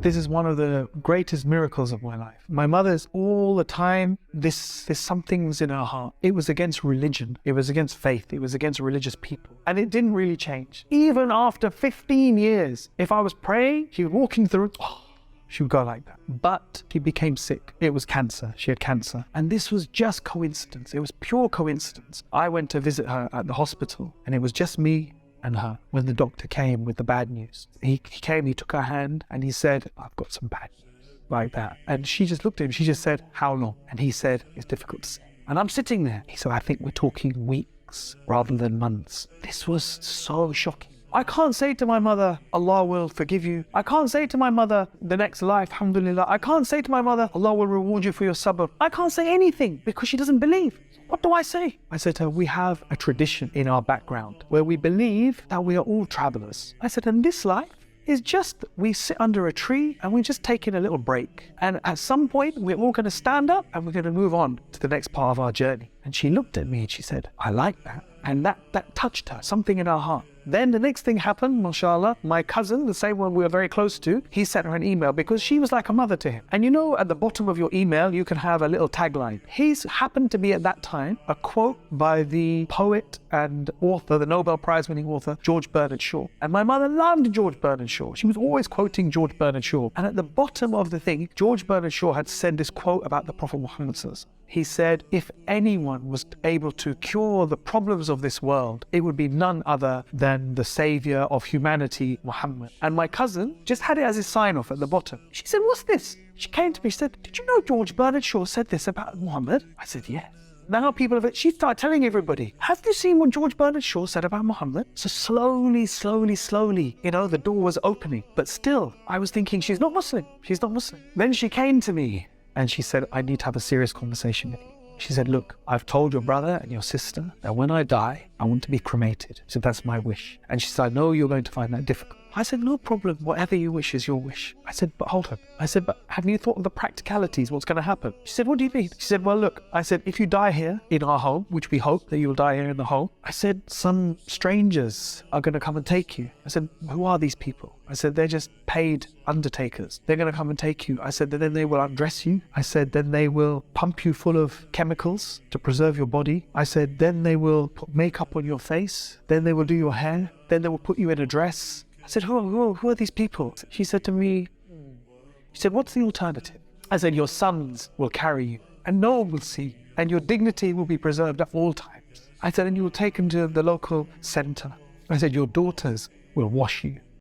This is one of the greatest miracles of my life. My mother's all the time, there's something's in her heart. It was against religion. It was against faith. It was against religious people. And it didn't really change. Even after 15 years, if I was praying, she was walking through, she would go like that. But she became sick. It was cancer. She had cancer. And this was just coincidence. It was pure coincidence. I went to visit her at the hospital and it was just me and her when the doctor came with the bad news. He came, he took her hand and he said, I've got some bad news, like that. And she just looked at him, she just said, how long? And he said, it's difficult to say. And I'm sitting there. He said, I think we're talking weeks rather than months. This was so shocking. I can't say to my mother, Allah will forgive you. I can't say to my mother, the next life, alhamdulillah. I can't say to my mother, Allah will reward you for your sabr. I can't say anything because she doesn't believe. What do I say? I said to her, we have a tradition in our background where we believe that we are all travelers. I said, and this life is just, we sit under a tree and we're just taking a little break. And at some point, we're all going to stand up and we're going to move on to the next part of our journey. And she looked at me and she said, I like that. And that touched her, something in her heart. Then the next thing happened, mashallah, my cousin, the same one we were very close to, he sent her an email because she was like a mother to him. And you know, at the bottom of your email, you can have a little tagline. He's happened to be at that time a quote by the poet and author, the Nobel Prize winning author, George Bernard Shaw. And my mother loved George Bernard Shaw. She was always quoting George Bernard Shaw. And at the bottom of the thing, George Bernard Shaw had said this quote about the Prophet Muhammad. He said, if anyone was able to cure the problems of this world, it would be none other than the savior of humanity, Muhammad. And my cousin just had it as his sign off at the bottom. She said, what's this? She came to me, she said, did you know George Bernard Shaw said this about Muhammad? I said, yes. Now she started telling everybody, have you seen what George Bernard Shaw said about Muhammad? So slowly, the door was opening. But still, I was thinking, she's not Muslim. She's not Muslim. Then she came to me and she said, I need to have a serious conversation with you. She said, look, I've told your brother and your sister that when I die, I want to be cremated. She said, that's my wish. And she said, I know you're going to find that difficult. I said, no problem. Whatever you wish is your wish. I said, but hold on. I said, but have you thought of the practicalities? What's going to happen? She said, what do you mean? She said, well, look, I said, if you die here in our home, which we hope that you'll die here in the home, I said, some strangers are going to come and take you. I said, who are these people? I said, they're just paid undertakers. They're going to come and take you. I said, then they will undress you. I said, then they will pump you full of chemicals to preserve your body. I said, then they will put makeup on your face. Then they will do your hair. Then they will put you in a dress. I said, who are these people? She said to me, she said, what's the alternative? I said, your sons will carry you and no one will see you and your dignity will be preserved at all times. I said, and you will take them to the local center. I said, your daughters will wash you.